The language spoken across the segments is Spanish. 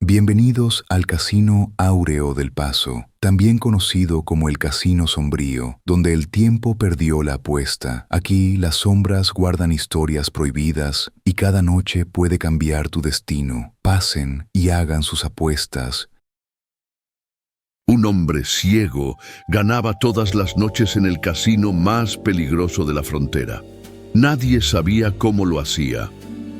Bienvenidos al Casino Áureo del Paso, también conocido como el Casino Sombrío, donde el tiempo perdió la apuesta. Aquí las sombras guardan historias prohibidas y cada noche puede cambiar tu destino. Pasen y hagan sus apuestas. Un hombre ciego ganaba todas las noches en el casino más peligroso de la frontera. Nadie sabía cómo lo hacía,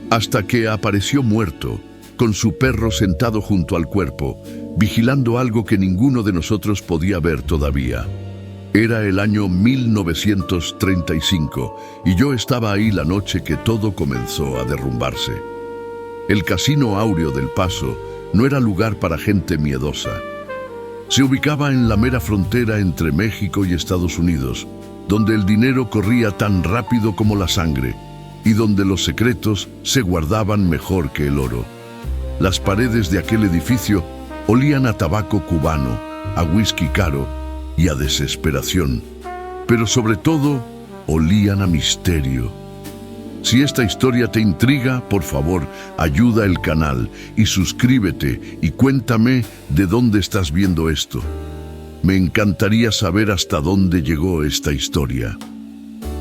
hasta que apareció muerto, con su perro sentado junto al cuerpo, vigilando algo que ninguno de nosotros podía ver todavía. Era el año 1935 y yo estaba ahí la noche que todo comenzó a derrumbarse. El Casino Áureo del Paso no era lugar para gente miedosa. Se ubicaba en la mera frontera entre México y Estados Unidos, donde el dinero corría tan rápido como la sangre y donde los secretos se guardaban mejor que el oro. Las paredes de aquel edificio olían a tabaco cubano, a whisky caro y a desesperación, pero sobre todo olían a misterio. Si esta historia te intriga, por favor, ayuda al canal y suscríbete y cuéntame de dónde estás viendo esto. Me encantaría saber hasta dónde llegó esta historia.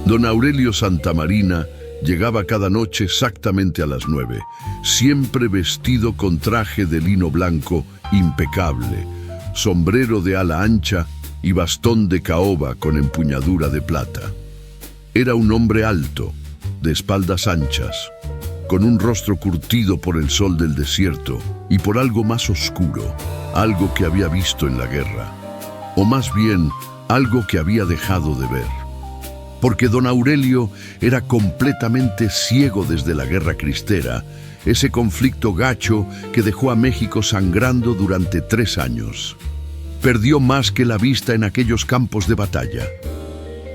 Don Aurelio Santamarina llegaba cada noche exactamente a las 9, siempre vestido con traje de lino blanco impecable, sombrero de ala ancha y bastón de caoba con empuñadura de plata. Era un hombre alto, de espaldas anchas, con un rostro curtido por el sol del desierto y por algo más oscuro, algo que había visto en la guerra, o más bien, algo que había dejado de ver. Porque don Aurelio era completamente ciego desde la Guerra Cristera, ese conflicto gacho que dejó a México sangrando durante 3 años. Perdió más que la vista en aquellos campos de batalla.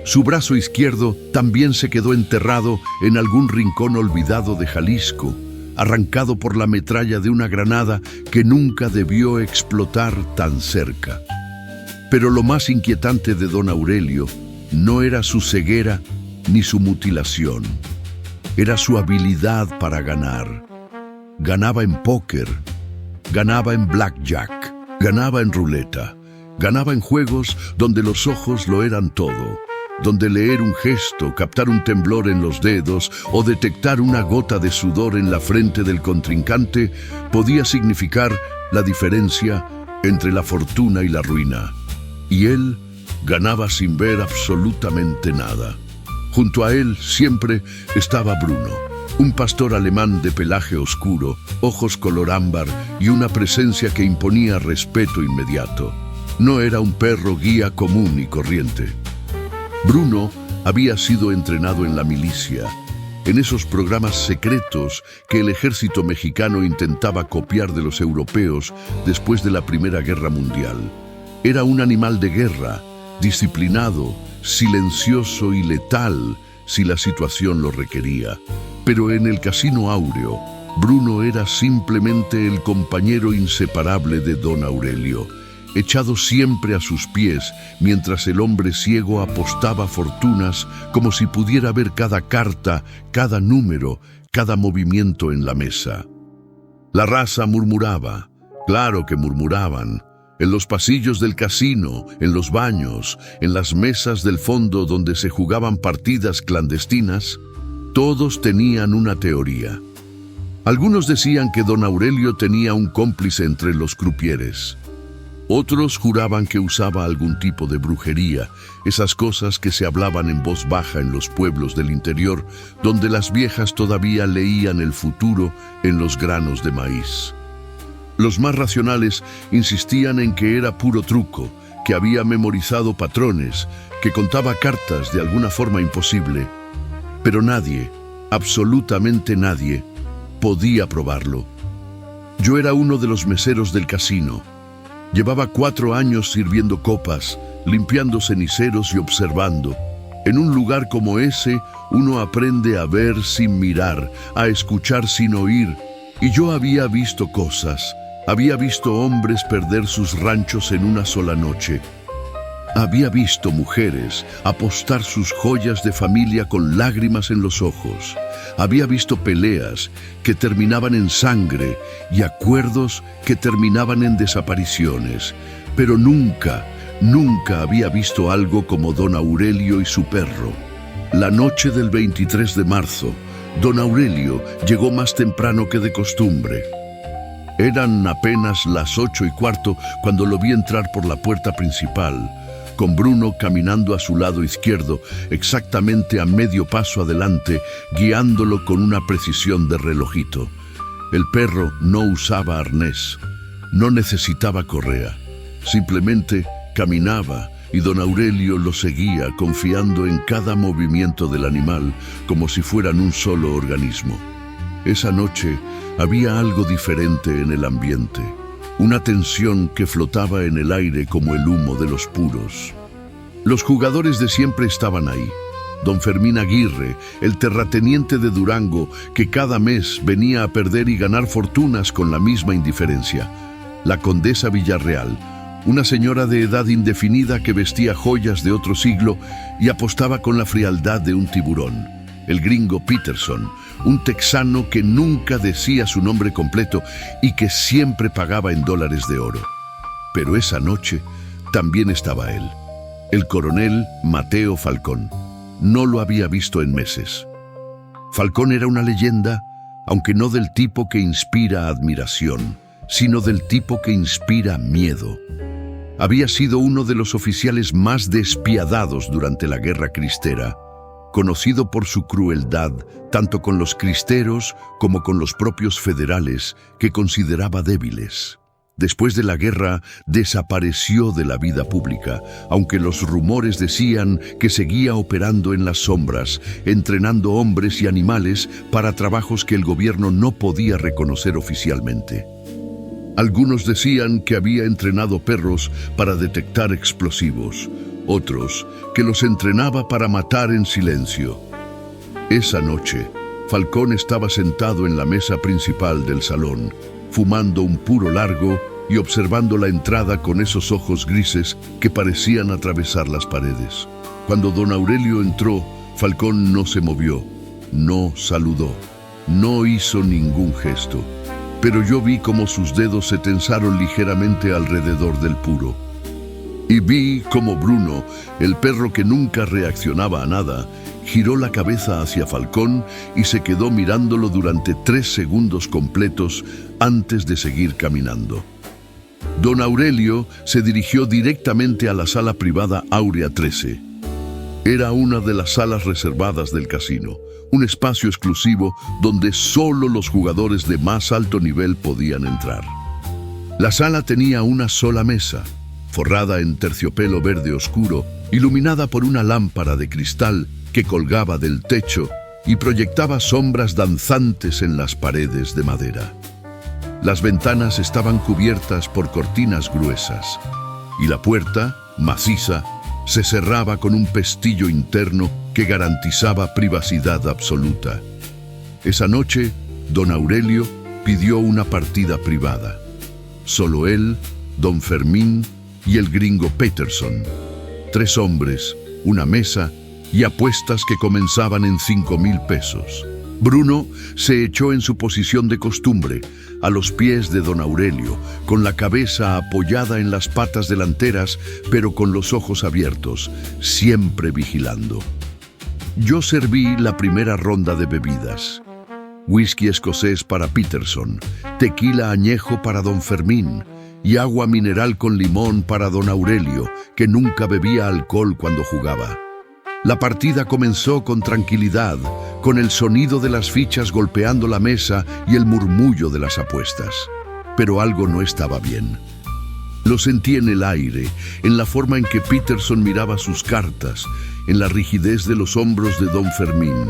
Su brazo izquierdo también se quedó enterrado en algún rincón olvidado de Jalisco, arrancado por la metralla de una granada que nunca debió explotar tan cerca. Pero lo más inquietante de don Aurelio no era su ceguera ni su mutilación, era su habilidad para ganar. Ganaba en póker, ganaba en blackjack, ganaba en ruleta, ganaba en juegos donde los ojos lo eran todo, donde leer un gesto, captar un temblor en los dedos o detectar una gota de sudor en la frente del contrincante podía significar la diferencia entre la fortuna y la ruina. Y él ganaba sin ver absolutamente nada. Junto a él siempre estaba Bruno, un pastor alemán de pelaje oscuro, ojos color ámbar y una presencia que imponía respeto inmediato. No era un perro guía común y corriente. Bruno había sido entrenado en la milicia, en esos programas secretos que el ejército mexicano intentaba copiar de los europeos después de la Primera Guerra Mundial. Era un animal de guerra, disciplinado, silencioso y letal si la situación lo requería. Pero en el Casino Áureo, Bruno era simplemente el compañero inseparable de don Aurelio, echado siempre a sus pies mientras el hombre ciego apostaba fortunas como si pudiera ver cada carta, cada número, cada movimiento en la mesa. La raza murmuraba, claro que murmuraban. En los pasillos del casino, en los baños, en las mesas del fondo donde se jugaban partidas clandestinas, todos tenían una teoría. Algunos decían que don Aurelio tenía un cómplice entre los crupieres. Otros juraban que usaba algún tipo de brujería, esas cosas que se hablaban en voz baja en los pueblos del interior, donde las viejas todavía leían el futuro en los granos de maíz. Los más racionales insistían en que era puro truco, que había memorizado patrones, que contaba cartas de alguna forma imposible. Pero nadie, absolutamente nadie, podía probarlo. Yo era uno de los meseros del casino. Llevaba 4 años sirviendo copas, limpiando ceniceros y observando. En un lugar como ese, uno aprende a ver sin mirar, a escuchar sin oír. Y yo había visto cosas. Había visto hombres perder sus ranchos en una sola noche. Había visto mujeres apostar sus joyas de familia con lágrimas en los ojos. Había visto peleas que terminaban en sangre y acuerdos que terminaban en desapariciones, pero nunca había visto algo como don Aurelio y su perro. La noche del 23 de marzo, don Aurelio llegó más temprano que de costumbre. Eran apenas las 8:15 cuando lo vi entrar por la puerta principal, con Bruno caminando a su lado izquierdo, exactamente a medio paso adelante, guiándolo con una precisión de relojito. El perro no usaba arnés, no necesitaba correa, simplemente caminaba y don Aurelio lo seguía confiando en cada movimiento del animal como si fueran un solo organismo. Esa noche había algo diferente en el ambiente, una tensión que flotaba en el aire como el humo de los puros. Los jugadores de siempre estaban ahí. Don Fermín Aguirre, el terrateniente de Durango, que cada mes venía a perder y ganar fortunas con la misma indiferencia. La condesa Villarreal, una señora de edad indefinida que vestía joyas de otro siglo y apostaba con la frialdad de un tiburón. El gringo Peterson, un texano que nunca decía su nombre completo y que siempre pagaba en dólares de oro. Pero esa noche también estaba él, el coronel Mateo Falcón. No lo había visto en meses. Falcón era una leyenda, aunque no del tipo que inspira admiración, sino del tipo que inspira miedo. Había sido uno de los oficiales más despiadados durante la Guerra Cristera, conocido por su crueldad tanto con los cristeros como con los propios federales que consideraba débiles. Después de la guerra desapareció de la vida pública, aunque los rumores decían que seguía operando en las sombras, entrenando hombres y animales para trabajos que el gobierno no podía reconocer oficialmente. Algunos decían que había entrenado perros para detectar explosivos, otros que los entrenaba para matar en silencio. Esa noche, Falcón estaba sentado en la mesa principal del salón, fumando un puro largo y observando la entrada con esos ojos grises que parecían atravesar las paredes. Cuando don Aurelio entró, Falcón no se movió, no saludó, no hizo ningún gesto, pero yo vi cómo sus dedos se tensaron ligeramente alrededor del puro. Y vi cómo Bruno, el perro que nunca reaccionaba a nada, giró la cabeza hacia Falcón y se quedó mirándolo durante 3 segundos completos antes de seguir caminando. Don Aurelio se dirigió directamente a la sala privada Áurea 13. Era una de las salas reservadas del casino, un espacio exclusivo donde solo los jugadores de más alto nivel podían entrar. La sala tenía una sola mesa, forrada en terciopelo verde oscuro, iluminada por una lámpara de cristal que colgaba del techo y proyectaba sombras danzantes en las paredes de madera. Las ventanas estaban cubiertas por cortinas gruesas y la puerta, maciza, se cerraba con un pestillo interno que garantizaba privacidad absoluta. Esa noche, don Aurelio pidió una partida privada. Solo él, don Fermín y el gringo Peterson. 3 hombres, una mesa y apuestas que comenzaban en 5,000 pesos. Bruno se echó en su posición de costumbre, a los pies de don Aurelio, con la cabeza apoyada en las patas delanteras, pero con los ojos abiertos, siempre vigilando. Yo serví la primera ronda de bebidas. Whisky escocés para Peterson, tequila añejo para don Fermín y agua mineral con limón para don Aurelio, que nunca bebía alcohol cuando jugaba. La partida comenzó con tranquilidad, con el sonido de las fichas golpeando la mesa y el murmullo de las apuestas. Pero algo no estaba bien. Lo sentí en el aire, en la forma en que Peterson miraba sus cartas, en la rigidez de los hombros de don Fermín.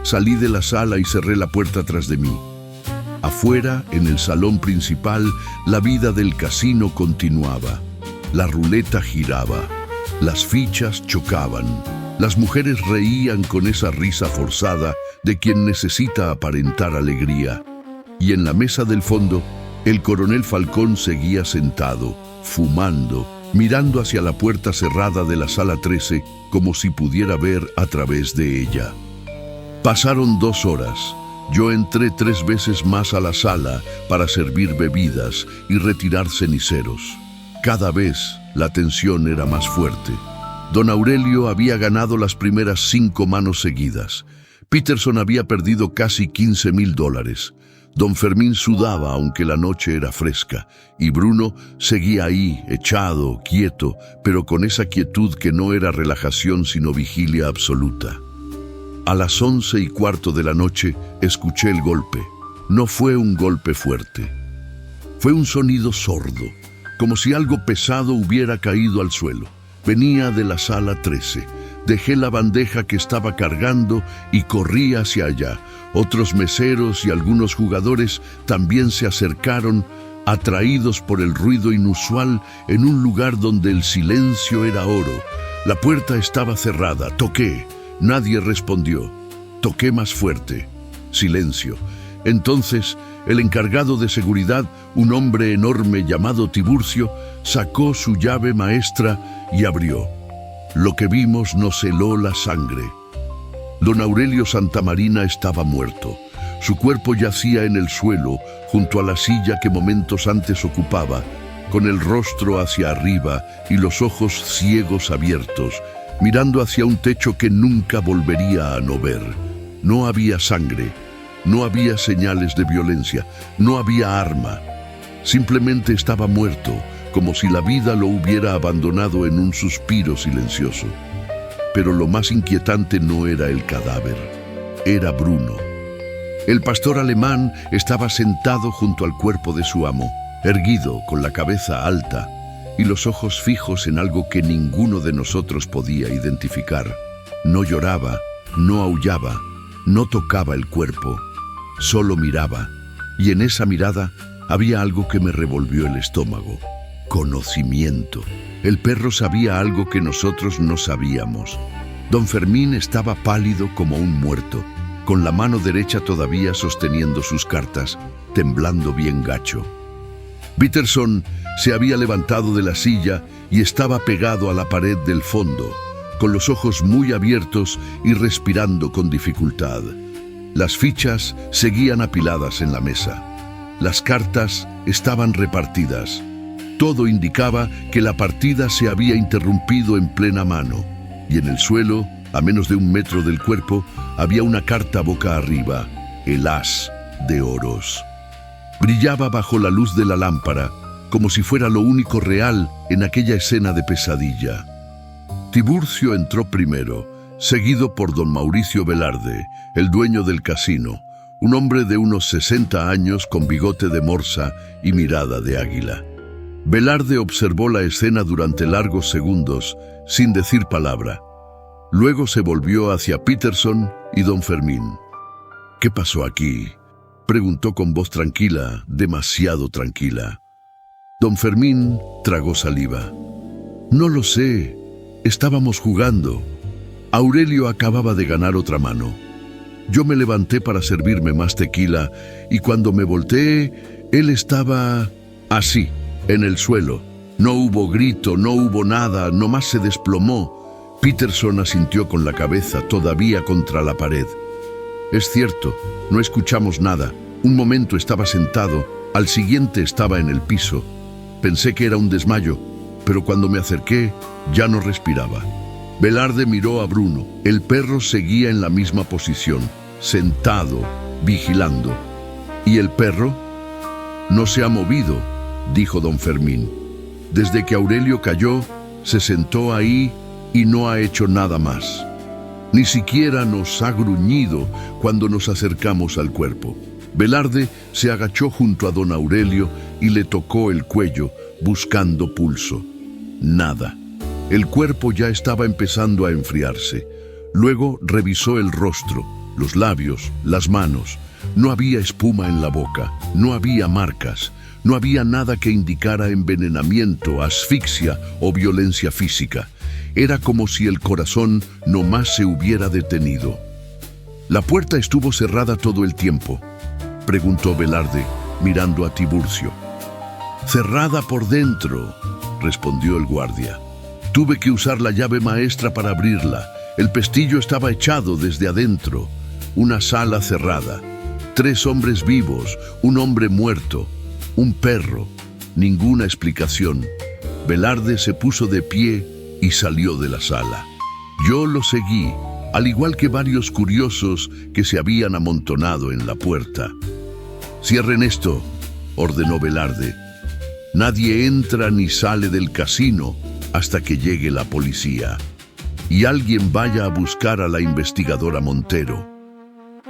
Salí de la sala y cerré la puerta tras de mí. Afuera, en el salón principal, la vida del casino continuaba. La ruleta giraba. Las fichas chocaban. Las mujeres reían con esa risa forzada de quien necesita aparentar alegría. Y en la mesa del fondo, el coronel Falcón seguía sentado, fumando, mirando hacia la puerta cerrada de la sala 13 como si pudiera ver a través de ella. Pasaron 2 horas. Yo entré 3 veces más a la sala para servir bebidas y retirar ceniceros. Cada vez la tensión era más fuerte. Don Aurelio había ganado las primeras 5 manos seguidas. Peterson había perdido casi $15,000. Don Fermín sudaba aunque la noche era fresca, y Bruno seguía ahí, echado, quieto, pero con esa quietud que no era relajación sino vigilia absoluta. A las 11:15 de la noche escuché el golpe. No fue un golpe fuerte. Fue un sonido sordo, como si algo pesado hubiera caído al suelo. Venía de la sala 13. Dejé la bandeja que estaba cargando y corrí hacia allá. Otros meseros y algunos jugadores también se acercaron, atraídos por el ruido inusual en un lugar donde el silencio era oro. La puerta estaba cerrada. Toqué. Nadie respondió. Toqué más fuerte. Silencio. Entonces, el encargado de seguridad, un hombre enorme llamado Tiburcio, sacó su llave maestra y abrió. Lo que vimos nos heló la sangre. Don Aurelio Santamarina estaba muerto. Su cuerpo yacía en el suelo, junto a la silla que momentos antes ocupaba, con el rostro hacia arriba y los ojos ciegos abiertos, mirando hacia un techo que nunca volvería a no ver. No había sangre, no había señales de violencia, no había arma. Simplemente estaba muerto, como si la vida lo hubiera abandonado en un suspiro silencioso. Pero lo más inquietante no era el cadáver, era Bruno. El pastor alemán estaba sentado junto al cuerpo de su amo, erguido, con la cabeza alta y los ojos fijos en algo que ninguno de nosotros podía identificar. No lloraba, no aullaba, no tocaba el cuerpo, solo miraba, y en esa mirada había algo que me revolvió el estómago. Conocimiento. El perro sabía algo que nosotros no sabíamos. Don Fermín estaba pálido como un muerto, con la mano derecha todavía sosteniendo sus cartas, temblando bien gacho. Peterson se había levantado de la silla y estaba pegado a la pared del fondo, con los ojos muy abiertos y respirando con dificultad. Las fichas seguían apiladas en la mesa. Las cartas estaban repartidas. Todo indicaba que la partida se había interrumpido en plena mano, y en el suelo, a menos de 1 metro del cuerpo, había una carta boca arriba, el as de oros. Brillaba bajo la luz de la lámpara, como si fuera lo único real en aquella escena de pesadilla. Tiburcio entró primero, seguido por don Mauricio Velarde, el dueño del casino, un hombre de unos 60 años con bigote de morsa y mirada de águila. Velarde observó la escena durante largos segundos, sin decir palabra. Luego se volvió hacia Peterson y don Fermín. «¿Qué pasó aquí?», preguntó con voz tranquila, demasiado tranquila. Don Fermín tragó saliva. «No lo sé. Estábamos jugando. Aurelio acababa de ganar otra mano. Yo me levanté para servirme más tequila y cuando me volteé, él estaba así, en el suelo. No hubo grito, no hubo nada, nomás se desplomó». Peterson asintió con la cabeza todavía contra la pared. «Es cierto, no escuchamos nada. Un momento estaba sentado, al siguiente estaba en el piso. Pensé que era un desmayo, pero cuando me acerqué, ya no respiraba». Velarde miró a Bruno. El perro seguía en la misma posición, sentado, vigilando. «¿Y el perro?». «No se ha movido», dijo don Fermín. «Desde que Aurelio cayó, se sentó ahí y no ha hecho nada más. Ni siquiera nos ha gruñido cuando nos acercamos al cuerpo». Velarde se agachó junto a don Aurelio y le tocó el cuello, buscando pulso. Nada. El cuerpo ya estaba empezando a enfriarse. Luego revisó el rostro, los labios, las manos. No había espuma en la boca, no había marcas, no había nada que indicara envenenamiento, asfixia o violencia física. Era como si el corazón no más se hubiera detenido. «¿La puerta estuvo cerrada todo el tiempo?», preguntó Velarde, mirando a Tiburcio. «Cerrada por dentro», respondió el guardia. «Tuve que usar la llave maestra para abrirla. El pestillo estaba echado desde adentro. una sala cerrada, 3 hombres vivos, un hombre muerto, un perro, ninguna explicación. Velarde se puso de pie y salió de la sala. Yo lo seguí, al igual que varios curiosos que se habían amontonado en la puerta. «Cierren esto», ordenó Velarde. «Nadie entra ni sale del casino hasta que llegue la policía. Y alguien vaya a buscar a la investigadora Montero.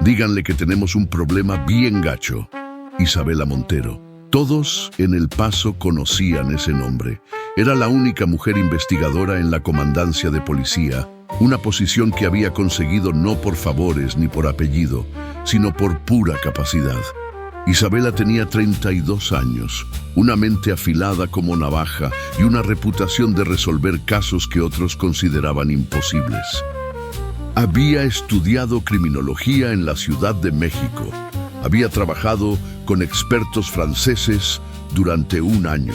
Díganle que tenemos un problema bien gacho. Isabela Montero». Todos en El Paso conocían ese nombre. Era la única mujer investigadora en la comandancia de policía, una posición que había conseguido no por favores ni por apellido, sino por pura capacidad. Isabela tenía 32 años, una mente afilada como navaja y una reputación de resolver casos que otros consideraban imposibles. Había estudiado criminología en la Ciudad de México. Había trabajado con expertos franceses durante 1 año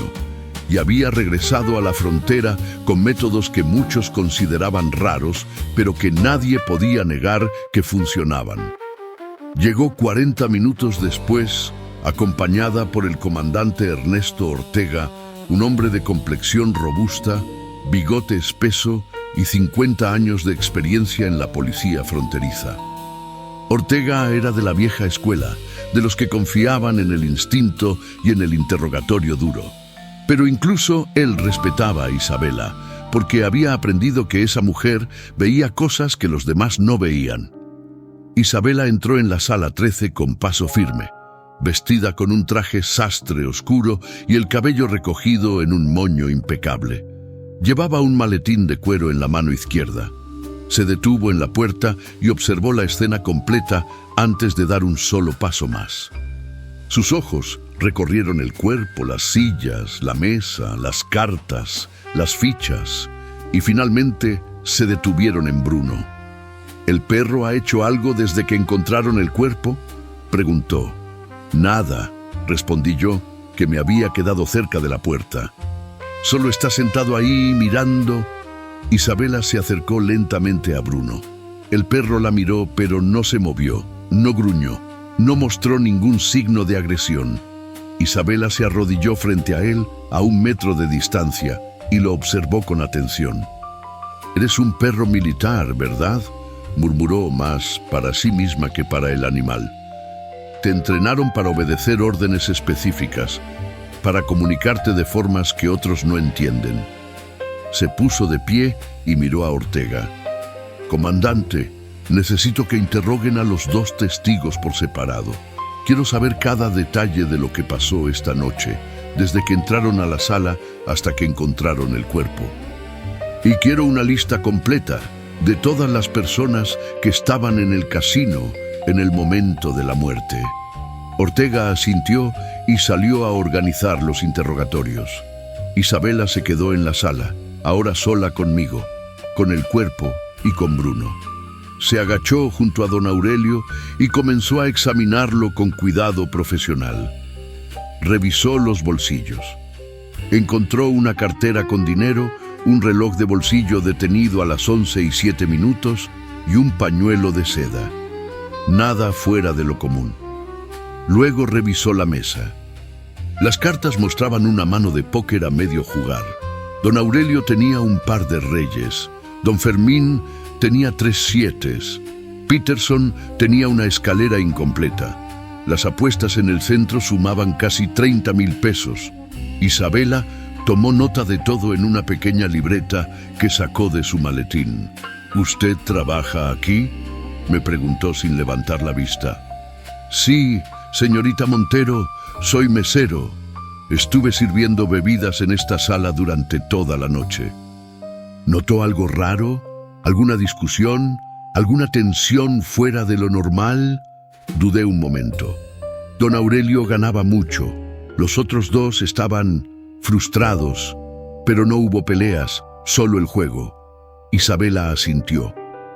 y había regresado a la frontera con métodos que muchos consideraban raros, pero que nadie podía negar que funcionaban. Llegó 40 minutos después, acompañada por el comandante Ernesto Ortega, un hombre de complexión robusta, bigote espeso y 50 años de experiencia en la policía fronteriza. Ortega era de la vieja escuela, de los que confiaban en el instinto y en el interrogatorio duro. Pero incluso él respetaba a Isabela, porque había aprendido que esa mujer veía cosas que los demás no veían. Isabela entró en la sala 13 con paso firme, vestida con un traje sastre oscuro y el cabello recogido en un moño impecable. Llevaba un maletín de cuero en la mano izquierda. Se detuvo en la puerta y observó la escena completa antes de dar un solo paso más. Sus ojos recorrieron el cuerpo, las sillas, la mesa, las cartas, las fichas y finalmente se detuvieron en Bruno. «¿El perro ha hecho algo desde que encontraron el cuerpo?», preguntó. «Nada», respondí yo, que me había quedado cerca de la puerta. «Solo está sentado ahí mirando». Isabela se acercó lentamente a Bruno. El perro la miró, pero no se movió, no gruñó, no mostró ningún signo de agresión. Isabela se arrodilló frente a él a 1 metro de distancia y lo observó con atención. «Eres un perro militar, ¿verdad?», murmuró, más para sí misma que para el animal. «Te entrenaron para obedecer órdenes específicas, para comunicarte de formas que otros no entienden». Se puso de pie y miró a Ortega. «Comandante, necesito que interroguen a los 2 testigos por separado. Quiero saber cada detalle de lo que pasó esta noche, desde que entraron a la sala hasta que encontraron el cuerpo. Y quiero una lista completa de todas las personas que estaban en el casino en el momento de la muerte». Ortega asintió y salió a organizar los interrogatorios. Isabela se quedó en la sala, ahora sola conmigo, con el cuerpo y con Bruno. Se agachó junto a don Aurelio y comenzó a examinarlo con cuidado profesional. Revisó los bolsillos. Encontró una cartera con dinero, un reloj de bolsillo detenido a las 11:07 y un pañuelo de seda. Nada fuera de lo común. Luego revisó la mesa. Las cartas mostraban una mano de póker a medio jugar. Don Aurelio tenía un par de reyes. Don Fermín tenía 3 sietes. Peterson tenía una escalera incompleta. Las apuestas en el centro sumaban casi 30.000 pesos. Isabela tomó nota de todo en una pequeña libreta que sacó de su maletín. «¿Usted trabaja aquí?», me preguntó sin levantar la vista. «Sí, señorita Montero, soy mesero. Estuve sirviendo bebidas en esta sala durante toda la noche». ¿Notó algo raro? ¿Alguna discusión? ¿Alguna tensión fuera de lo normal? Dudé un momento. Don Aurelio ganaba mucho. Los otros 2 estaban frustrados, pero no hubo peleas, solo el juego. Isabela asintió.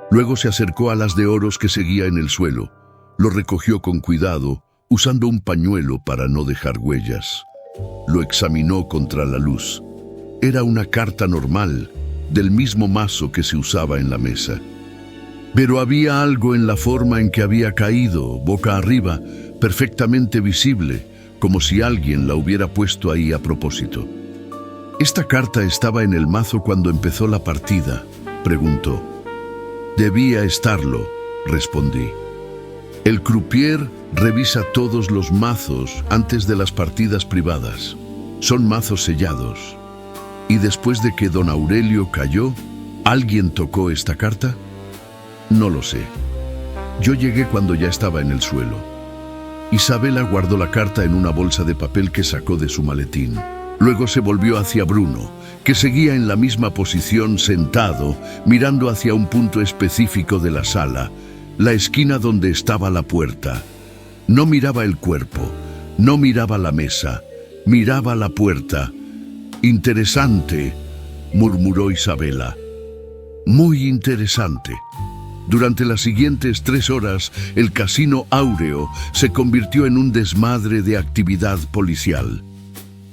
Luego se acercó a las de oros que seguía en el suelo. Lo recogió con cuidado, usando un pañuelo para no dejar huellas. Lo examinó contra la luz. Era una carta normal, del mismo mazo que se usaba en la mesa. Pero había algo en la forma en que había caído, boca arriba, perfectamente visible, como si alguien la hubiera puesto ahí a propósito. «¿Esta carta estaba en el mazo cuando empezó la partida?», preguntó. «Debía estarlo», respondí. «El croupier revisa todos los mazos antes de las partidas privadas. Son mazos sellados. Y después de que don Aurelio cayó, ¿alguien tocó esta carta? No lo sé. Yo llegué cuando ya estaba en el suelo». Isabela guardó la carta en una bolsa de papel que sacó de su maletín. Luego se volvió hacia Bruno, que seguía en la misma posición sentado, mirando hacia un punto específico de la sala, la esquina donde estaba la puerta. No miraba el cuerpo, no miraba la mesa, miraba la puerta. «Interesante», murmuró Isabela. «Muy interesante». Durante las siguientes 3 horas, el Casino Áureo se convirtió en un desmadre de actividad policial.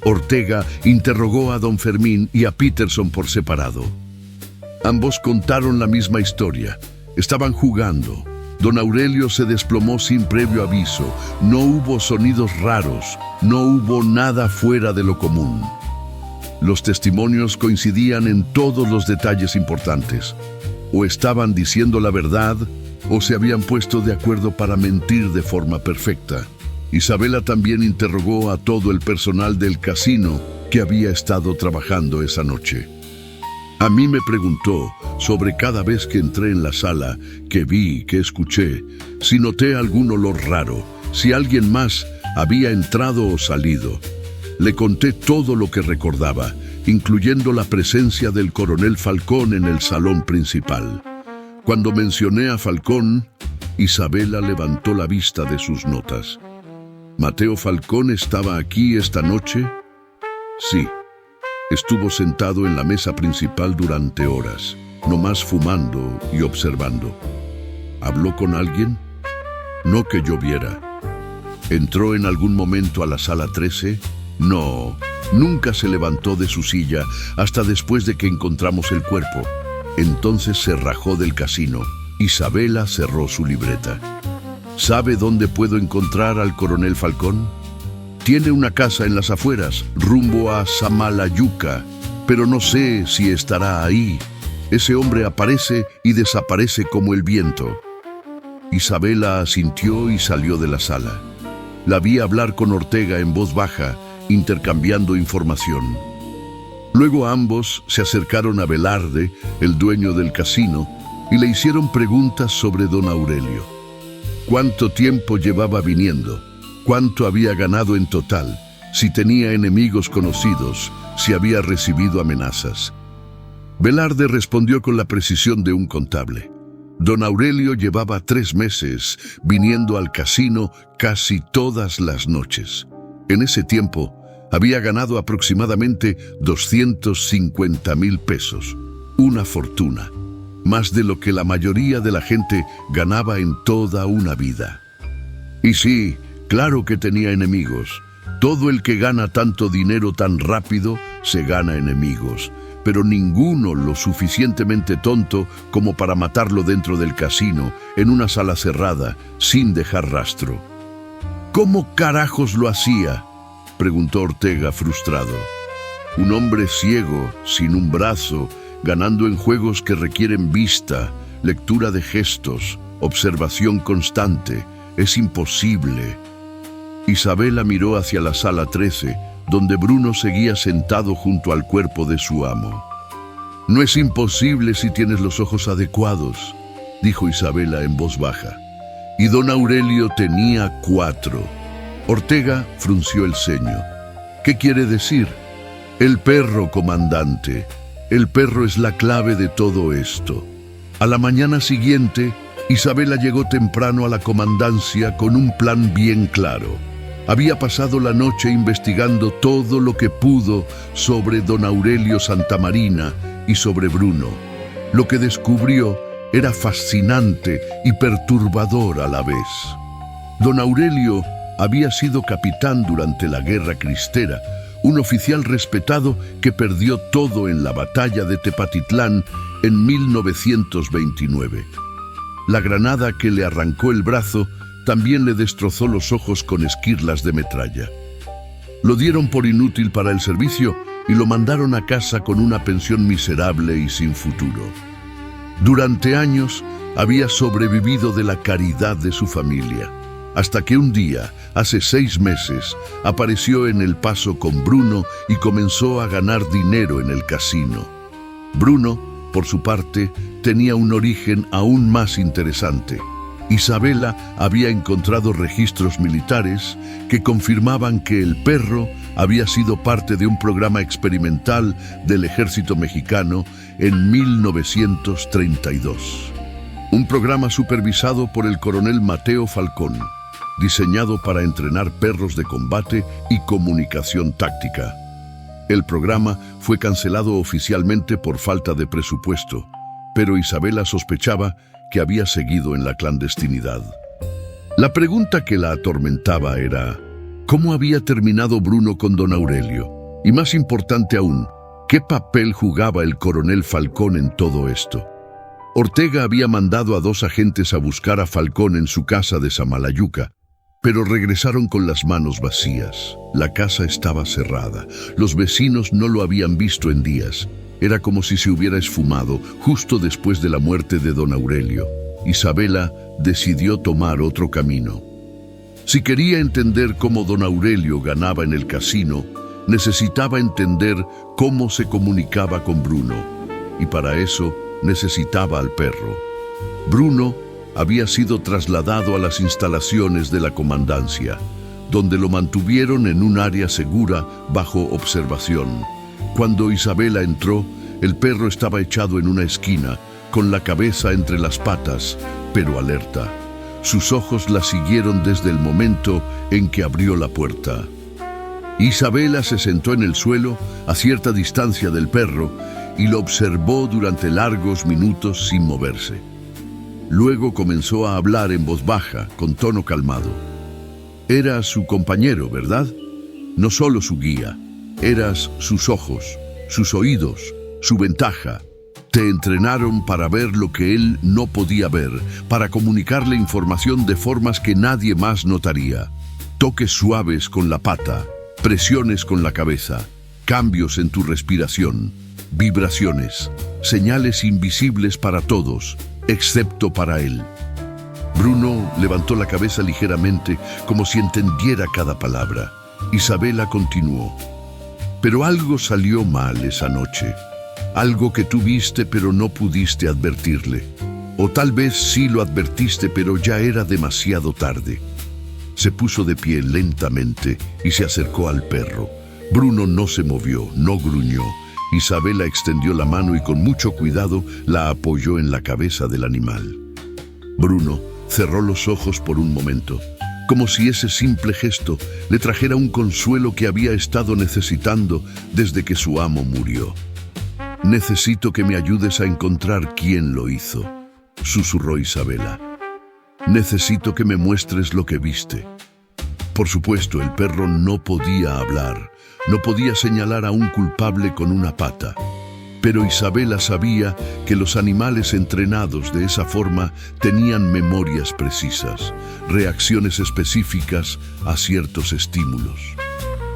Ortega interrogó a don Fermín y a Peterson por separado. Ambos contaron la misma historia. Estaban jugando. Don Aurelio se desplomó sin previo aviso. No hubo sonidos raros. No hubo nada fuera de lo común. Los testimonios coincidían en todos los detalles importantes. O estaban diciendo la verdad, o se habían puesto de acuerdo para mentir de forma perfecta. Isabela también interrogó a todo el personal del casino que había estado trabajando esa noche. A mí me preguntó sobre cada vez que entré en la sala, que vi, que escuché, si noté algún olor raro, si alguien más había entrado o salido. Le conté todo lo que recordaba, incluyendo la presencia del coronel Falcón en el salón principal. Cuando mencioné a Falcón, Isabela levantó la vista de sus notas. «¿Mateo Falcón estaba aquí esta noche?» «Sí. Estuvo sentado en la mesa principal durante horas, nomás fumando y observando». «¿Habló con alguien?» «No que yo viera». «¿Entró en algún momento a la sala 13? «No, nunca se levantó de su silla hasta después de que encontramos el cuerpo». Entonces se rajó del casino. Isabela cerró su libreta. «¿Sabe dónde puedo encontrar al coronel Falcón?» «Tiene una casa en las afueras, rumbo a Samalayuca, pero no sé si estará ahí. Ese hombre aparece y desaparece como el viento». Isabela asintió y salió de la sala. La vi hablar con Ortega en voz baja, intercambiando información. Luego ambos se acercaron a Velarde, el dueño del casino, y le hicieron preguntas sobre don Aurelio. ¿Cuánto tiempo llevaba viniendo? ¿Cuánto había ganado en total? Si tenía enemigos conocidos, si había recibido amenazas. Velarde respondió con la precisión de un contable. Don Aurelio llevaba 3 meses viniendo al casino casi todas las noches. En ese tiempo, había ganado aproximadamente 250,000 pesos. Una fortuna. Más de lo que la mayoría de la gente ganaba en toda una vida. Y sí, claro que tenía enemigos. Todo el que gana tanto dinero tan rápido se gana enemigos, pero ninguno lo suficientemente tonto como para matarlo dentro del casino, en una sala cerrada, sin dejar rastro. ¿Cómo carajos lo hacía?, preguntó Ortega frustrado. Un hombre ciego, sin un brazo, ganando en juegos que requieren vista, lectura de gestos, observación constante. Es imposible. Isabela miró hacia la sala 13, donde Bruno seguía sentado junto al cuerpo de su amo. «No es imposible si tienes los ojos adecuados», dijo Isabela en voz baja. Y don Aurelio tenía 4. Ortega frunció el ceño. «¿Qué quiere decir?» «El perro, comandante. El perro es la clave de todo esto». A la mañana siguiente, Isabela llegó temprano a la comandancia con un plan bien claro. Había pasado la noche investigando todo lo que pudo sobre don Aurelio Santamarina y sobre Bruno. Lo que descubrió era fascinante y perturbador a la vez. Don Aurelio había sido capitán durante la Guerra Cristera, un oficial respetado que perdió todo en la batalla de Tepatitlán en 1929. La granada que le arrancó el brazo también le destrozó los ojos con esquirlas de metralla. Lo dieron por inútil para el servicio y lo mandaron a casa con una pensión miserable y sin futuro. Durante años había sobrevivido de la caridad de su familia, hasta que un día, hace 6 meses, apareció en El Paso con Bruno y comenzó a ganar dinero en el casino. Bruno, por su parte, tenía un origen aún más interesante. Isabela había encontrado registros militares que confirmaban que el perro había sido parte de un programa experimental del ejército mexicano en 1932. Un programa supervisado por el coronel Mateo Falcón, diseñado para entrenar perros de combate y comunicación táctica. El programa fue cancelado oficialmente por falta de presupuesto, pero Isabela sospechaba que había seguido en la clandestinidad. La pregunta que la atormentaba era: ¿cómo había terminado Bruno con don Aurelio? Y más importante aún, ¿qué papel jugaba el coronel Falcón en todo esto? Ortega había mandado a 2 agentes a buscar a Falcón en su casa de Samalayuca, pero regresaron con las manos vacías. La casa estaba cerrada. Los vecinos no lo habían visto en días. Era como si se hubiera esfumado justo después de la muerte de don Aurelio. Isabela decidió tomar otro camino. Si quería entender cómo don Aurelio ganaba en el casino, necesitaba entender cómo se comunicaba con Bruno. Y para eso necesitaba al perro. Bruno había sido trasladado a las instalaciones de la comandancia, donde lo mantuvieron en un área segura bajo observación. Cuando Isabela entró, el perro estaba echado en una esquina, con la cabeza entre las patas, pero alerta. Sus ojos la siguieron desde el momento en que abrió la puerta. Isabela se sentó en el suelo, a cierta distancia del perro, y lo observó durante largos minutos sin moverse. Luego comenzó a hablar en voz baja, con tono calmado. Era su compañero, ¿verdad? No solo su guía. Eras sus ojos, sus oídos, su ventaja. Te entrenaron para ver lo que él no podía ver, para comunicarle información de formas que nadie más notaría. Toques suaves con la pata, presiones con la cabeza, cambios en tu respiración, vibraciones, señales invisibles para todos, excepto para él. Bruno levantó la cabeza ligeramente, como si entendiera cada palabra. Isabela continuó. Pero algo salió mal esa noche. Algo que tú viste pero no pudiste advertirle. O tal vez sí lo advertiste pero ya era demasiado tarde. Se puso de pie lentamente y se acercó al perro. Bruno no se movió, no gruñó. Isabela extendió la mano y con mucho cuidado la apoyó en la cabeza del animal. Bruno cerró los ojos por un momento, como si ese simple gesto le trajera un consuelo que había estado necesitando desde que su amo murió. «Necesito que me ayudes a encontrar quién lo hizo», susurró Isabela. «Necesito que me muestres lo que viste». Por supuesto, el perro no podía hablar, no podía señalar a un culpable con una pata. Pero Isabela sabía que los animales entrenados de esa forma tenían memorias precisas, reacciones específicas a ciertos estímulos.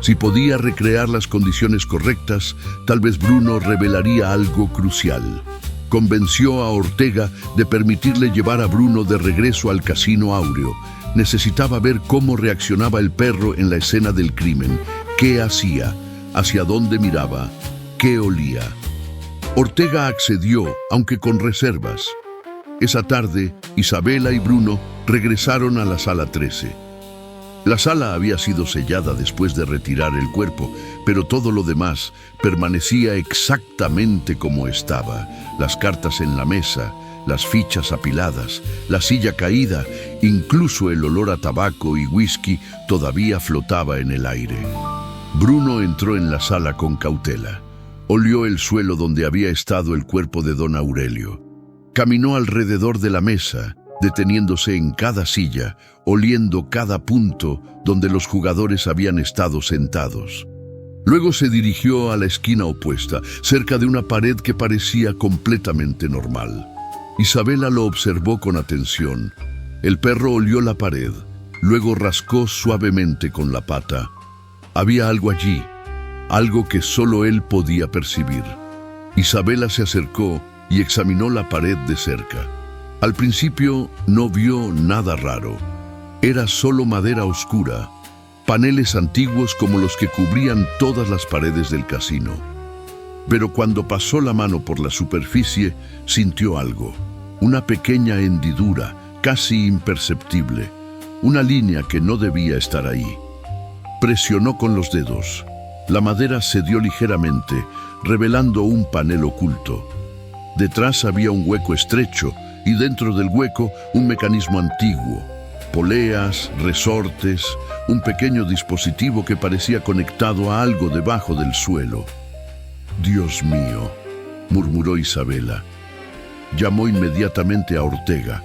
Si podía recrear las condiciones correctas, tal vez Bruno revelaría algo crucial. Convenció a Ortega de permitirle llevar a Bruno de regreso al Casino Áureo. Necesitaba ver cómo reaccionaba el perro en la escena del crimen, qué hacía, hacia dónde miraba, qué olía. Ortega accedió, aunque con reservas. Esa tarde, Isabela y Bruno regresaron a la sala 13. La sala había sido sellada después de retirar el cuerpo, pero todo lo demás permanecía exactamente como estaba. Las cartas en la mesa, las fichas apiladas, la silla caída, incluso el olor a tabaco y whisky todavía flotaba en el aire. Bruno entró en la sala con cautela. Olió el suelo donde había estado el cuerpo de don Aurelio. Caminó alrededor de la mesa, deteniéndose en cada silla, oliendo cada punto donde los jugadores habían estado sentados. Luego se dirigió a la esquina opuesta, cerca de una pared que parecía completamente normal. Isabela lo observó con atención. El perro olió la pared, luego rascó suavemente con la pata. Había algo allí, algo que solo él podía percibir. Isabela se acercó y examinó la pared de cerca. Al principio no vio nada raro. Era solo madera oscura, paneles antiguos como los que cubrían todas las paredes del casino. Pero cuando pasó la mano por la superficie, sintió algo. Una pequeña hendidura, casi imperceptible. Una línea que no debía estar ahí. Presionó con los dedos. La madera cedió ligeramente, revelando un panel oculto. Detrás había un hueco estrecho y dentro del hueco un mecanismo antiguo. Poleas, resortes, un pequeño dispositivo que parecía conectado a algo debajo del suelo. «Dios mío», murmuró Isabela. Llamó inmediatamente a Ortega.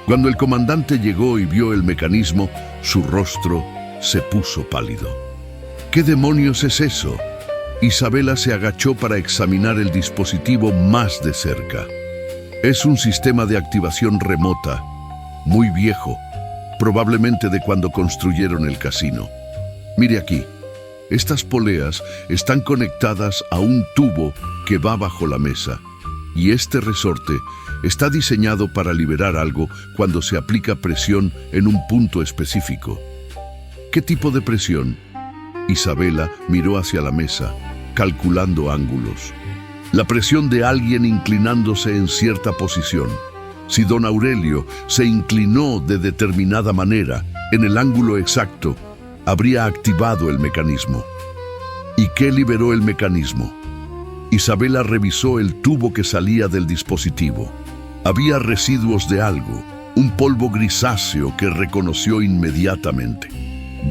Cuando el comandante llegó y vio el mecanismo, su rostro se puso pálido. «¿Qué demonios es eso?». Isabela se agachó para examinar el dispositivo más de cerca. Es un sistema de activación remota, muy viejo, probablemente de cuando construyeron el casino. Mire aquí, estas poleas están conectadas a un tubo que va bajo la mesa, y este resorte está diseñado para liberar algo cuando se aplica presión en un punto específico. ¿Qué tipo de presión? Isabela miró hacia la mesa, calculando ángulos. La presión de alguien inclinándose en cierta posición. Si don Aurelio se inclinó de determinada manera, en el ángulo exacto, habría activado el mecanismo. ¿Y qué liberó el mecanismo? Isabela revisó el tubo que salía del dispositivo. Había residuos de algo, un polvo grisáceo que reconoció inmediatamente.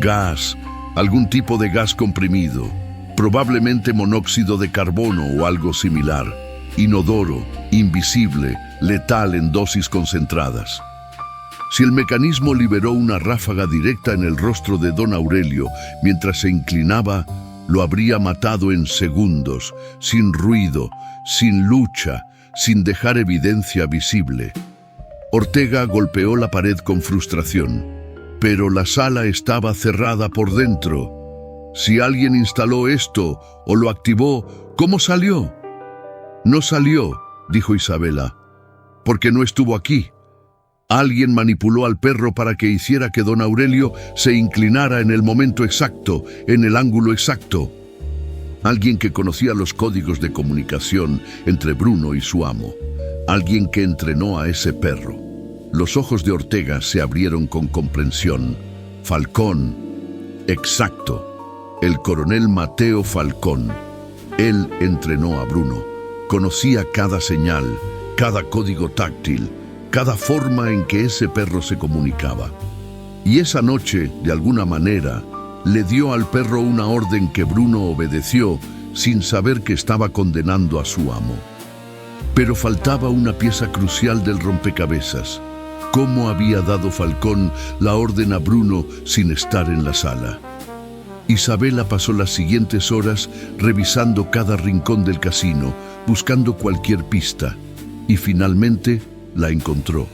Gas, algún tipo de gas comprimido, probablemente monóxido de carbono o algo similar, inodoro, invisible, letal en dosis concentradas. Si el mecanismo liberó una ráfaga directa en el rostro de don Aurelio mientras se inclinaba, lo habría matado en segundos, sin ruido, sin lucha, sin dejar evidencia visible. Ortega golpeó la pared con frustración, pero la sala estaba cerrada por dentro. Si alguien instaló esto o lo activó, ¿cómo salió? No salió, dijo Isabela, porque no estuvo aquí. Alguien manipuló al perro para que hiciera que don Aurelio se inclinara en el momento exacto, en el ángulo exacto. Alguien que conocía los códigos de comunicación entre Bruno y su amo. Alguien que entrenó a ese perro. Los ojos de Ortega se abrieron con comprensión. Falcón. Exacto. El coronel Mateo Falcón. Él entrenó a Bruno. Conocía cada señal, cada código táctil, cada forma en que ese perro se comunicaba. Y esa noche, de alguna manera, le dio al perro una orden que Bruno obedeció sin saber que estaba condenando a su amo. Pero faltaba una pieza crucial del rompecabezas. ¿Cómo había dado Falcón la orden a Bruno sin estar en la sala? Isabela pasó las siguientes horas revisando cada rincón del casino, buscando cualquier pista, y finalmente la encontró.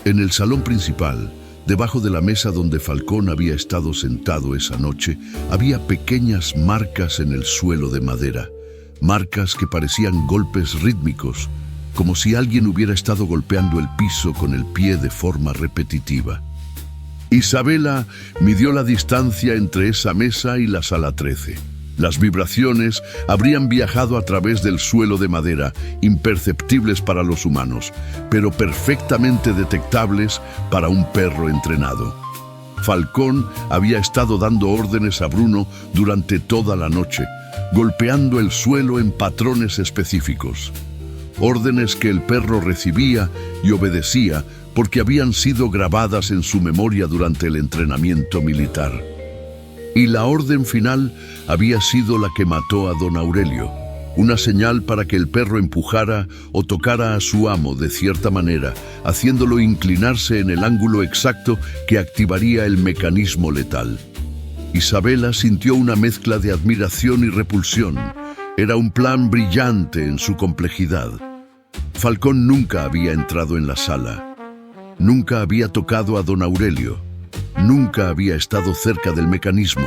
En el salón principal, debajo de la mesa donde Falcón había estado sentado esa noche, había pequeñas marcas en el suelo de madera, marcas que parecían golpes rítmicos, como si alguien hubiera estado golpeando el piso con el pie de forma repetitiva. Isabela midió la distancia entre esa mesa y la sala 13. Las vibraciones habrían viajado a través del suelo de madera, imperceptibles para los humanos, pero perfectamente detectables para un perro entrenado. Falcón había estado dando órdenes a Bruno durante toda la noche, golpeando el suelo en patrones específicos. Órdenes que el perro recibía y obedecía porque habían sido grabadas en su memoria durante el entrenamiento militar. Y la orden final había sido la que mató a don Aurelio, una señal para que el perro empujara o tocara a su amo de cierta manera, haciéndolo inclinarse en el ángulo exacto que activaría el mecanismo letal. Isabela sintió una mezcla de admiración y repulsión. Era un plan brillante en su complejidad. Falcón nunca había entrado en la sala. Nunca había tocado a don Aurelio. Nunca había estado cerca del mecanismo.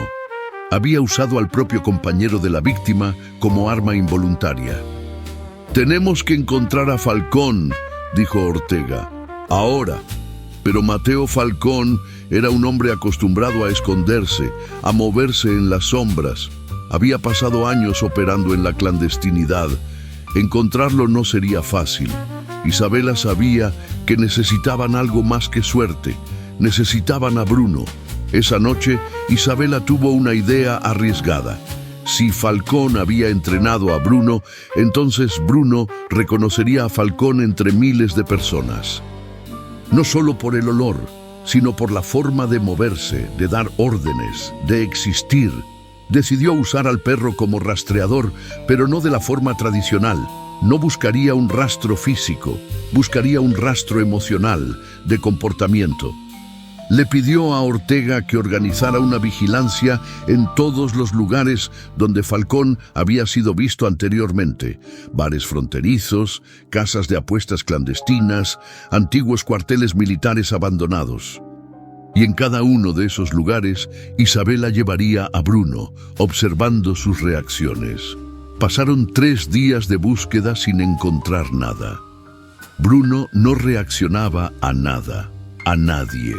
Había usado al propio compañero de la víctima como arma involuntaria. «Tenemos que encontrar a Falcón», dijo Ortega. «Ahora». Pero Mateo Falcón era un hombre acostumbrado a esconderse, a moverse en las sombras. Había pasado años operando en la clandestinidad. Encontrarlo no sería fácil. Isabela sabía que necesitaban algo más que suerte. Necesitaban a Bruno. Esa noche, Isabela tuvo una idea arriesgada. Si Falcón había entrenado a Bruno, entonces Bruno reconocería a Falcón entre miles de personas. No solo por el olor, sino por la forma de moverse, de dar órdenes, de existir. Decidió usar al perro como rastreador, pero no de la forma tradicional. No buscaría un rastro físico, buscaría un rastro emocional, de comportamiento. Le pidió a Ortega que organizara una vigilancia en todos los lugares donde Falcón había sido visto anteriormente: bares fronterizos, casas de apuestas clandestinas, antiguos cuarteles militares abandonados. Y en cada uno de esos lugares, Isabela llevaría a Bruno, observando sus reacciones. Pasaron 3 días de búsqueda sin encontrar nada. Bruno no reaccionaba a nada, a nadie.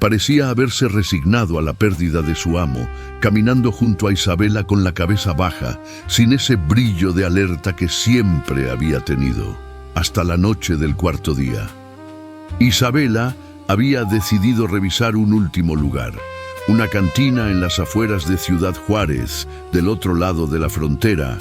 Parecía haberse resignado a la pérdida de su amo, caminando junto a Isabela con la cabeza baja, sin ese brillo de alerta que siempre había tenido, hasta la noche del 4.º día. Isabela había decidido revisar un último lugar, una cantina en las afueras de Ciudad Juárez, del otro lado de la frontera,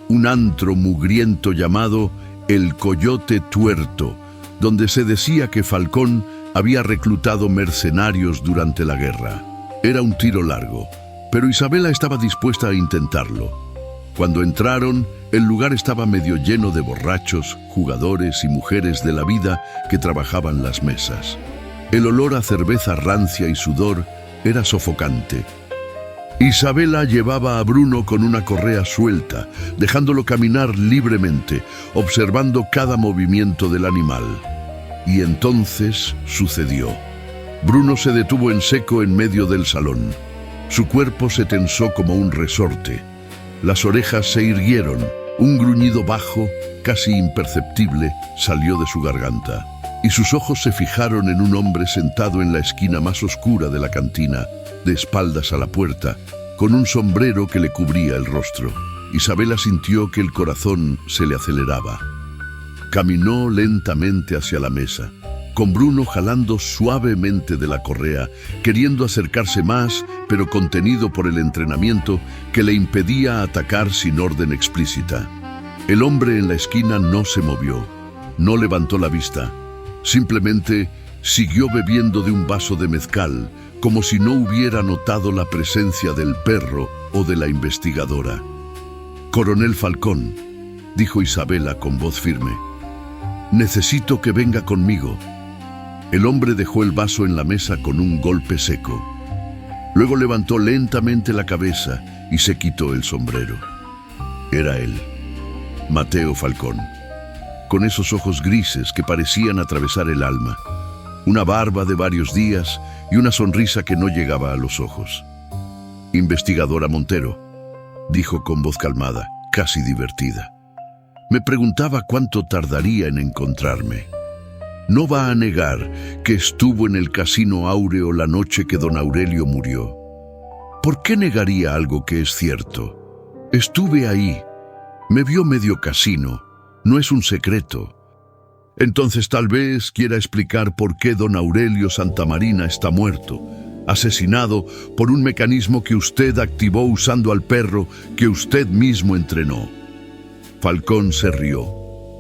un antro mugriento llamado El Coyote Tuerto, donde se decía que Falcón había reclutado mercenarios durante la guerra. Era un tiro largo, pero Isabela estaba dispuesta a intentarlo. Cuando entraron, el lugar estaba medio lleno de borrachos, jugadores y mujeres de la vida que trabajaban las mesas. El olor a cerveza rancia y sudor era sofocante. Isabela llevaba a Bruno con una correa suelta, dejándolo caminar libremente, observando cada movimiento del animal. Y entonces sucedió. Bruno se detuvo en seco en medio del salón. Su cuerpo se tensó como un resorte. Las orejas se irguieron. Un gruñido bajo, casi imperceptible, salió de su garganta. Y sus ojos se fijaron en un hombre sentado en la esquina más oscura de la cantina, de espaldas a la puerta, con un sombrero que le cubría el rostro. Isabela sintió que el corazón se le aceleraba. Caminó lentamente hacia la mesa, con Bruno jalando suavemente de la correa, queriendo acercarse más, pero contenido por el entrenamiento que le impedía atacar sin orden explícita. El hombre en la esquina no se movió, no levantó la vista. Simplemente siguió bebiendo de un vaso de mezcal, como si no hubiera notado la presencia del perro o de la investigadora. «Coronel Falcón», dijo Isabela con voz firme, «necesito que venga conmigo». El hombre dejó el vaso en la mesa con un golpe seco. Luego levantó lentamente la cabeza y se quitó el sombrero. Era él, Mateo Falcón, con esos ojos grises que parecían atravesar el alma, una barba de varios días y una sonrisa que no llegaba a los ojos. «Investigadora Montero», dijo con voz calmada, casi divertida. «Me preguntaba cuánto tardaría en encontrarme. No va a negar que estuvo en el Casino Áureo la noche que don Aurelio murió. ¿Por qué negaría algo que es cierto? Estuve ahí. Me vio medio casino. No es un secreto. Entonces tal vez quiera explicar por qué don Aurelio Santamarina está muerto, asesinado por un mecanismo que usted activó usando al perro que usted mismo entrenó». Falcón se rió,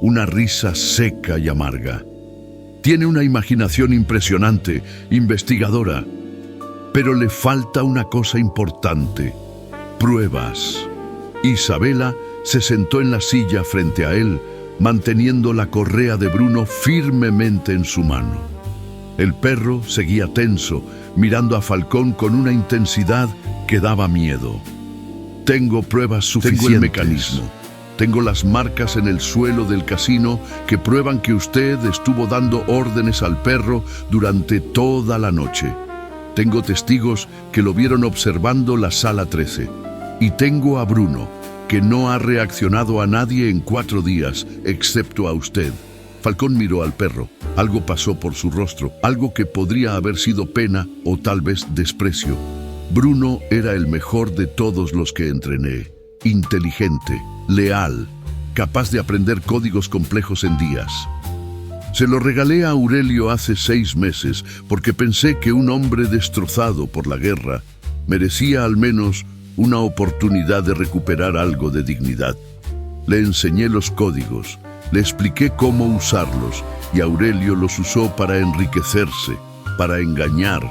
una risa seca y amarga. «Tiene una imaginación impresionante, investigadora, pero le falta una cosa importante: pruebas». Isabela se sentó en la silla frente a él, manteniendo la correa de Bruno firmemente en su mano. El perro seguía tenso, mirando a Falcón con una intensidad que daba miedo. «Tengo pruebas suficientes». «Tengo el mecanismo», Tengo las marcas en el suelo del casino que prueban que usted estuvo dando órdenes al perro durante toda la noche. Tengo testigos que lo vieron observando la sala 13. Y tengo a Bruno, que no ha reaccionado a nadie en 4 días, excepto a usted. Falcón miró al perro. Algo pasó por su rostro, algo que podría haber sido pena o tal vez desprecio. Bruno era el mejor de todos los que entrené. Inteligente, leal, capaz de aprender códigos complejos en días. Se lo regalé a Aurelio hace 6 meses porque pensé que un hombre destrozado por la guerra merecía al menos una oportunidad de recuperar algo de dignidad. Le enseñé los códigos, le expliqué cómo usarlos y Aurelio los usó para enriquecerse, para engañar,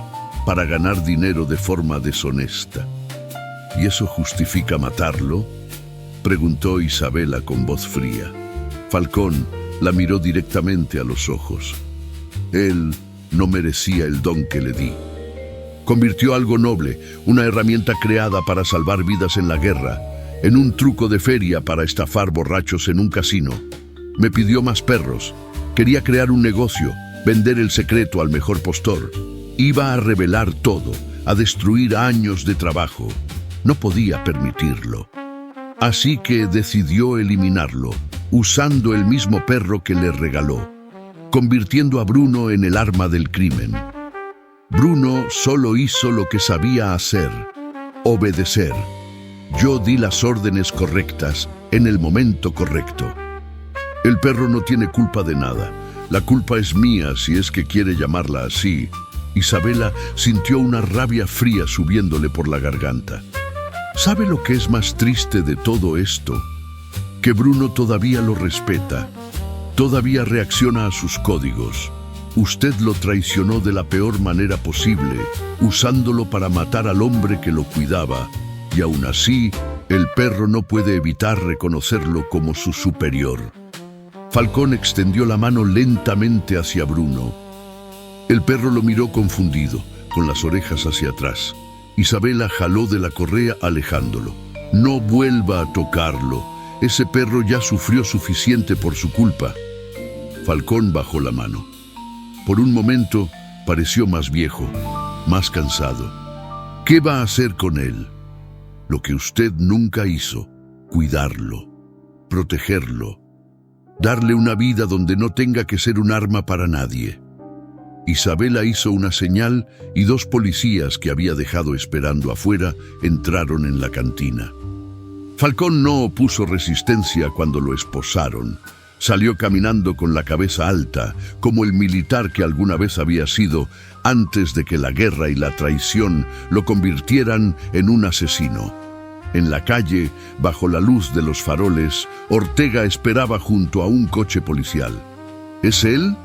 para ganar dinero de forma deshonesta. ¿Y eso justifica matarlo?, preguntó Isabela con voz fría. Falcón la miró directamente a los ojos. Él no merecía el don que le di. Convirtió algo noble, una herramienta creada para salvar vidas en la guerra, en un truco de feria para estafar borrachos en un casino. Me pidió más perros. Quería crear un negocio, vender el secreto al mejor postor. Iba a revelar todo, a destruir años de trabajo. No podía permitirlo. Así que decidió eliminarlo, usando el mismo perro que le regaló, convirtiendo a Bruno en el arma del crimen. Bruno solo hizo lo que sabía hacer, obedecer. Yo di las órdenes correctas en el momento correcto. El perro no tiene culpa de nada. La culpa es mía, si es que quiere llamarla así. Isabela sintió una rabia fría subiéndole por la garganta. ¿Sabe lo que es más triste de todo esto? Que Bruno todavía lo respeta, todavía reacciona a sus códigos. Usted lo traicionó de la peor manera posible, usándolo para matar al hombre que lo cuidaba, y aún así, el perro no puede evitar reconocerlo como su superior. Falcón extendió la mano lentamente hacia Bruno. El perro lo miró confundido, con las orejas hacia atrás. Isabela jaló de la correa alejándolo. No vuelva a tocarlo. Ese perro ya sufrió suficiente por su culpa. Falcón bajó la mano. Por un momento pareció más viejo, más cansado. ¿Qué va a hacer con él? Lo que usted nunca hizo: cuidarlo, protegerlo, darle una vida donde no tenga que ser un arma para nadie. Isabela hizo una señal y 2 policías que había dejado esperando afuera entraron en la cantina. Falcón no opuso resistencia cuando lo esposaron. Salió caminando con la cabeza alta, como el militar que alguna vez había sido, antes de que la guerra y la traición lo convirtieran en un asesino. En la calle, bajo la luz de los faroles, Ortega esperaba junto a un coche policial. ¿Es él?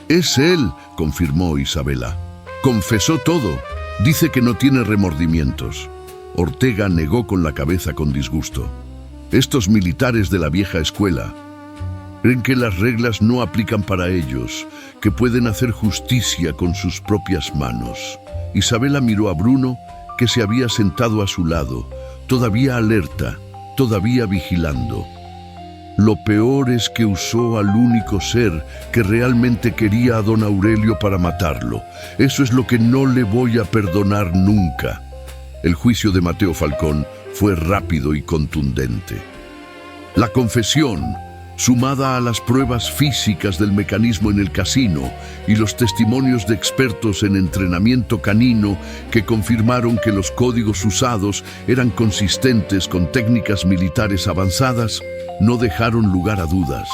«Es él», confirmó Isabela. «Confesó todo. Dice que no tiene remordimientos». Ortega negó con la cabeza con disgusto. «Estos militares de la vieja escuela creen que las reglas no aplican para ellos, que pueden hacer justicia con sus propias manos». Isabela miró a Bruno, que se había sentado a su lado, todavía alerta, todavía vigilando. Lo peor es que usó al único ser que realmente quería a don Aurelio para matarlo. Eso es lo que no le voy a perdonar nunca. El juicio de Mateo Falcón fue rápido y contundente. La confesión, sumada a las pruebas físicas del mecanismo en el casino y los testimonios de expertos en entrenamiento canino que confirmaron que los códigos usados eran consistentes con técnicas militares avanzadas, no dejaron lugar a dudas.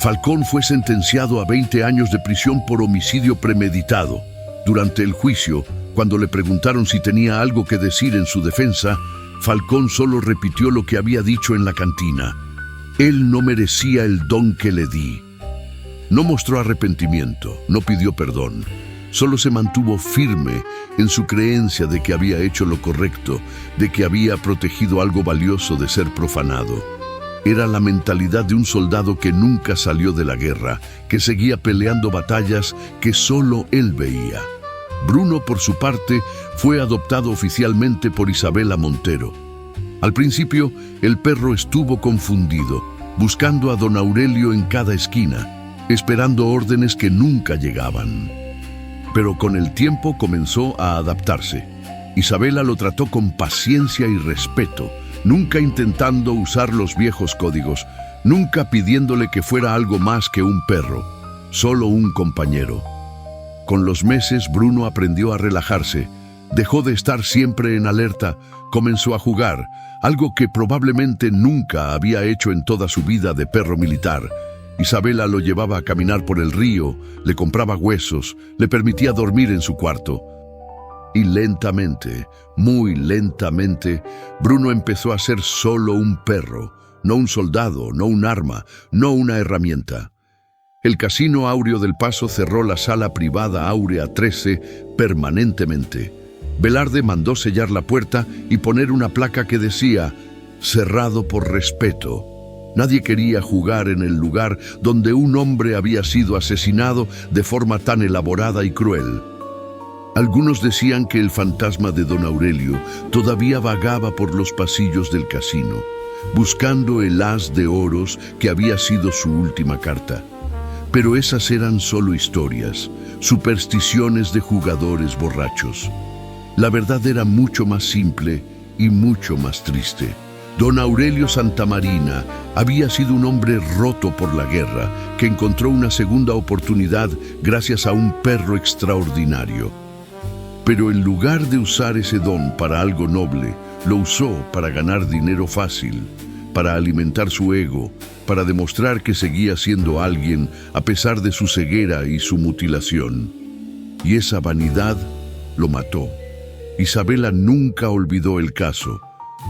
Falcón fue sentenciado a 20 años de prisión por homicidio premeditado. Durante el juicio, cuando le preguntaron si tenía algo que decir en su defensa, Falcón solo repitió lo que había dicho en la cantina. Él no merecía el don que le di. No mostró arrepentimiento, no pidió perdón. Solo se mantuvo firme en su creencia de que había hecho lo correcto, de que había protegido algo valioso de ser profanado. Era la mentalidad de un soldado que nunca salió de la guerra, que seguía peleando batallas que solo él veía. Bruno, por su parte, fue adoptado oficialmente por Isabela Montero. Al principio, el perro estuvo confundido, buscando a don Aurelio en cada esquina, esperando órdenes que nunca llegaban. Pero con el tiempo comenzó a adaptarse. Isabela lo trató con paciencia y respeto, nunca intentando usar los viejos códigos, nunca pidiéndole que fuera algo más que un perro, solo un compañero. Con los meses, Bruno aprendió a relajarse, dejó de estar siempre en alerta, comenzó a jugar, algo que probablemente nunca había hecho en toda su vida de perro militar. Isabela lo llevaba a caminar por el río, le compraba huesos, le permitía dormir en su cuarto. Y lentamente, muy lentamente, Bruno empezó a ser solo un perro, no un soldado, no un arma, no una herramienta. El Casino Áureo del Paso cerró la sala privada Áurea 13 permanentemente. Velarde mandó sellar la puerta y poner una placa que decía «Cerrado por respeto». Nadie quería jugar en el lugar donde un hombre había sido asesinado de forma tan elaborada y cruel. Algunos decían que el fantasma de don Aurelio todavía vagaba por los pasillos del casino, buscando el as de oros que había sido su última carta. Pero esas eran solo historias, supersticiones de jugadores borrachos. La verdad era mucho más simple y mucho más triste. Don Aurelio Santamarina había sido un hombre roto por la guerra, que encontró una segunda oportunidad gracias a un perro extraordinario. Pero en lugar de usar ese don para algo noble, lo usó para ganar dinero fácil, para alimentar su ego, para demostrar que seguía siendo alguien a pesar de su ceguera y su mutilación. Y esa vanidad lo mató. Isabela nunca olvidó el caso.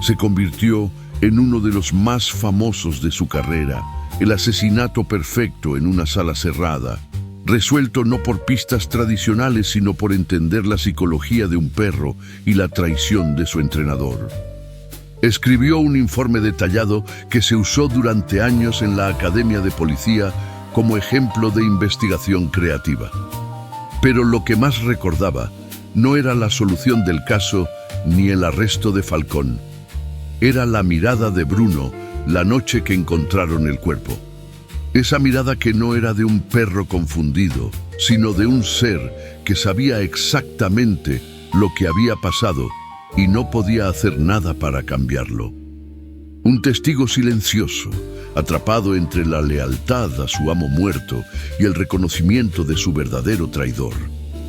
Se convirtió en uno de los más famosos de su carrera, el asesinato perfecto en una sala cerrada, resuelto no por pistas tradicionales, sino por entender la psicología de un perro y la traición de su entrenador. Escribió un informe detallado que se usó durante años en la Academia de Policía como ejemplo de investigación creativa. Pero lo que más recordaba no era la solución del caso ni el arresto de Falcón. Era la mirada de Bruno la noche que encontraron el cuerpo. Esa mirada que no era de un perro confundido, sino de un ser que sabía exactamente lo que había pasado y no podía hacer nada para cambiarlo. Un testigo silencioso, atrapado entre la lealtad a su amo muerto y el reconocimiento de su verdadero traidor.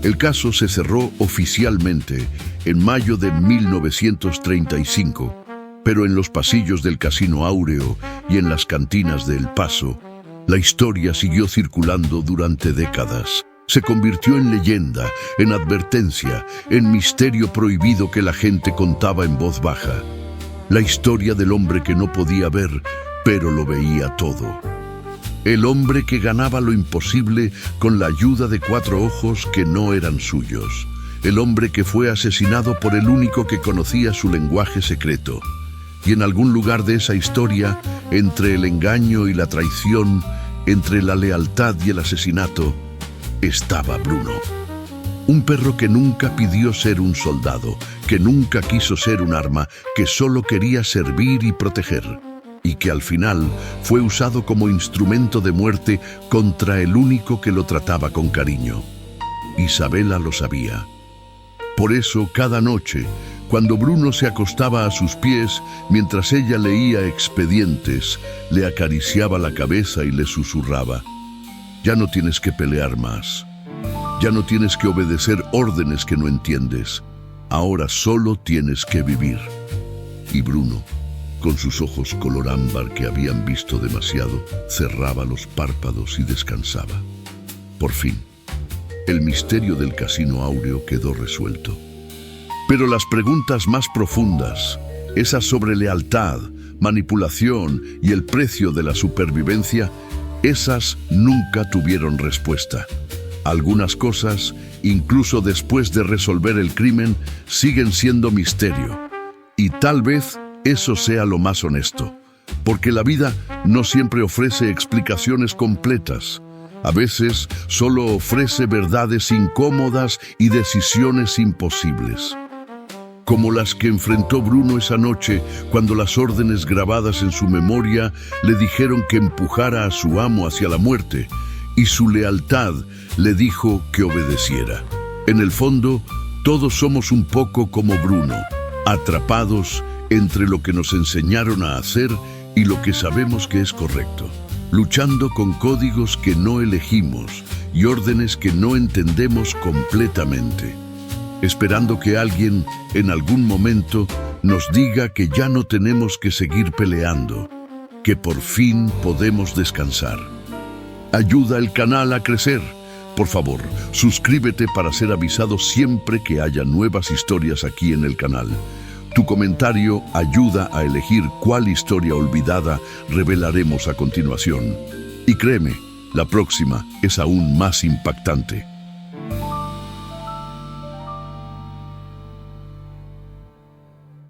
El caso se cerró oficialmente en mayo de 1935, pero en los pasillos del Casino Áureo y en las cantinas de El Paso, la historia siguió circulando durante décadas. Se convirtió en leyenda, en advertencia, en misterio prohibido que la gente contaba en voz baja. La historia del hombre que no podía ver, pero lo veía todo. El hombre que ganaba lo imposible con la ayuda de 4 ojos que no eran suyos. El hombre que fue asesinado por el único que conocía su lenguaje secreto. Y en algún lugar de esa historia, entre el engaño y la traición, entre la lealtad y el asesinato, estaba Bruno. Un perro que nunca pidió ser un soldado, que nunca quiso ser un arma, que solo quería servir y proteger, y que al final fue usado como instrumento de muerte contra el único que lo trataba con cariño. Isabela lo sabía. Por eso, cada noche, cuando Bruno se acostaba a sus pies, mientras ella leía expedientes, le acariciaba la cabeza y le susurraba: «Ya no tienes que pelear más. Ya no tienes que obedecer órdenes que no entiendes. Ahora solo tienes que vivir». Y Bruno, con sus ojos color ámbar que habían visto demasiado, cerraba los párpados y descansaba. Por fin, el misterio del Casino Áureo quedó resuelto. Pero las preguntas más profundas, esas sobre lealtad, manipulación y el precio de la supervivencia, esas nunca tuvieron respuesta. Algunas cosas, incluso después de resolver el crimen, siguen siendo misterio. Y tal vez eso sea lo más honesto, porque la vida no siempre ofrece explicaciones completas. A veces solo ofrece verdades incómodas y decisiones imposibles. como las que enfrentó Bruno esa noche cuando las órdenes grabadas en su memoria le dijeron que empujara a su amo hacia la muerte y su lealtad le dijo que obedeciera. En el fondo, todos somos un poco como Bruno, atrapados entre lo que nos enseñaron a hacer y lo que sabemos que es correcto, luchando con códigos que no elegimos y órdenes que no entendemos completamente, esperando que alguien en algún momento nos diga que ya no tenemos que seguir peleando, que por fin podemos descansar. Ayuda al canal a crecer. Por favor, suscríbete para ser avisado siempre que haya nuevas historias aquí en el canal. Tu comentario ayuda a elegir cuál historia olvidada revelaremos a continuación. Y créeme, la próxima es aún más impactante.